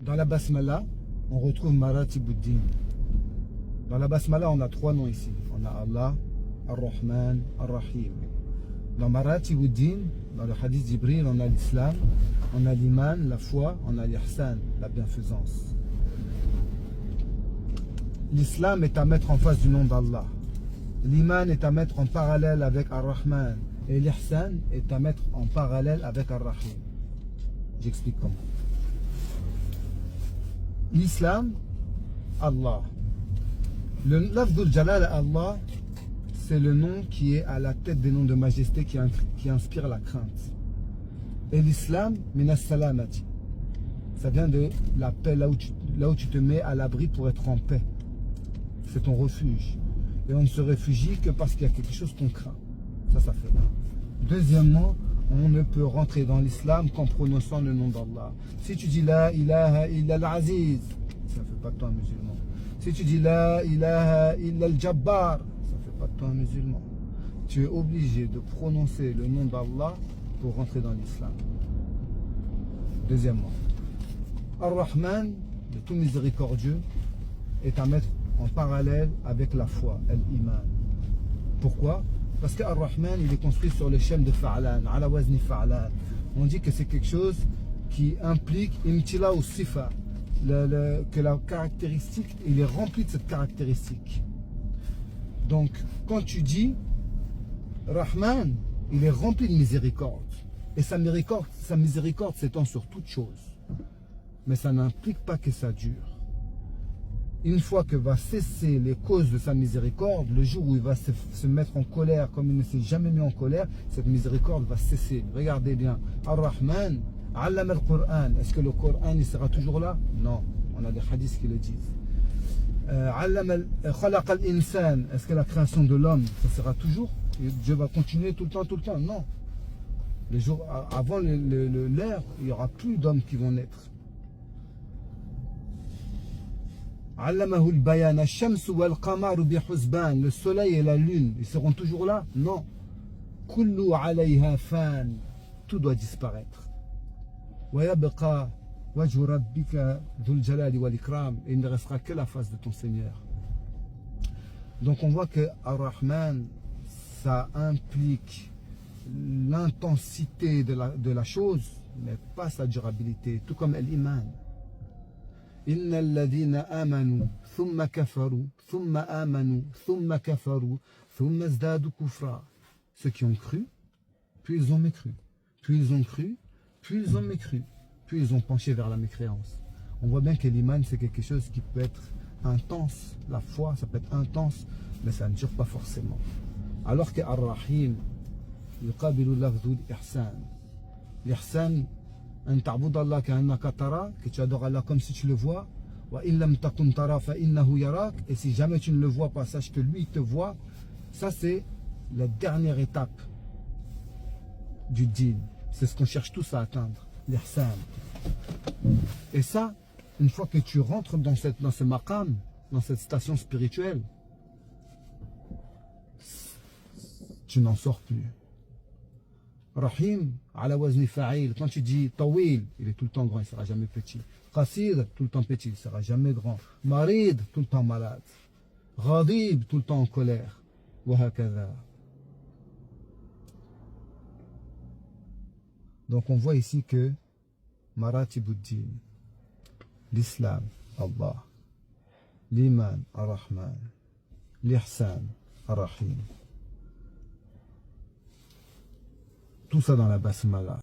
Dans la Basmala, on retrouve Maratibuddin. Dans la Basmala, on a trois noms ici. On a Allah, Ar-Rahman, Ar-Rahim. Dans Maratibuddin, dans le hadith d'Ibril, on a l'islam, on a l'iman, la foi, on a l'ihsan, la bienfaisance. L'islam est à mettre en face du nom d'Allah. L'iman est à mettre en parallèle avec Ar-Rahman. Et l'ihsan est à mettre en parallèle avec Ar-Rahim. J'explique comment. L'islam, Allah. Le Lafdul Jalal Allah, c'est le nom qui est à la tête des noms de majesté qui inspire la crainte. Et l'islam, minas salamati. Ça vient de la paix, là où tu te mets à l'abri pour être en paix. C'est ton refuge. Et on ne se réfugie que parce qu'il y a quelque chose qu'on craint. Ça fait mal. Deuxièmement, on ne peut rentrer dans l'islam qu'en prononçant le nom d'Allah. Si tu dis La ilaha illa al-aziz, ça ne fait pas de toi un musulman. Si tu dis La ilaha illa al-jabbar, ça ne fait pas de toi un musulman. Tu es obligé de prononcer le nom d'Allah pour rentrer dans l'islam. Deuxièmement, Ar-Rahman, le tout miséricordieux, est à mettre en parallèle avec la foi, l'iman. Pourquoi? Parce que Ar-Rahman, il est construit sur le shem de Fa'lan, ala wazni Fa'lan. On dit que c'est quelque chose qui implique imtila ou sifa, que la caractéristique, il est rempli de cette caractéristique. Donc, quand tu dis Rahman, il est rempli de miséricorde. Et sa miséricorde s'étend sur toute chose. Mais ça n'implique pas que ça dure. Une fois que va cesser les causes de sa miséricorde, le jour où il va se mettre en colère comme il ne s'est jamais mis en colère, cette miséricorde va cesser. Regardez bien, Ar-Rahman, Allama al-Qur'an. Est-ce que le Coran il sera toujours là? Non, on a des hadiths qui le disent. Khalaqa al-Insan. Est-ce que la création de l'homme, ça sera toujours? Dieu va continuer tout le temps? Non. Les jours, avant l'ère, il n'y aura plus d'hommes qui vont naître. Le soleil et la lune, ils seront toujours là? Non. Tout doit disparaître. Et il ne restera que la face de ton Seigneur. Donc on voit que Ar-Rahman, ça implique l'intensité de la chose, mais pas sa durabilité, tout comme l'iman. إن الذين آمنوا ثم كفروا ثم آمنوا ثم كفروا ثم ازدادوا كفرا. Ceux qui ont cru, puis ils ont mécru, puis ils ont cru, puis ils ont mécru, puis ils ont penché vers la mécréance. On voit bien que l'iman c'est quelque chose qui peut être intense, la foi ça peut être intense, mais ça ne dure pas forcément. Alors que Ar-Rahim yuqabilu lafdhu al-ihsan. L'ihsan, que tu adores Allah comme si tu le vois, et si jamais tu ne le vois pas, sache que lui te voit. Ça c'est la dernière étape du din, c'est ce qu'on cherche tous à atteindre, l'ihsan. Et ça, une fois que tu rentres dans ce maqam, dans cette station spirituelle, tu n'en sors plus. Rahim, ala wazni fa'il. Quand tu dis tawil, il est tout le temps grand, il ne sera jamais petit. Qasir, tout le temps petit, il ne sera jamais grand. Marid, tout le temps malade. Ghadib, tout le temps en colère. Wahakadha. Donc on voit ici que Maratibuddin, l'islam, Allah, l'iman, Ar-Rahman, l'ihsan, Ar-Rahim. Tout ça dans la Basmala.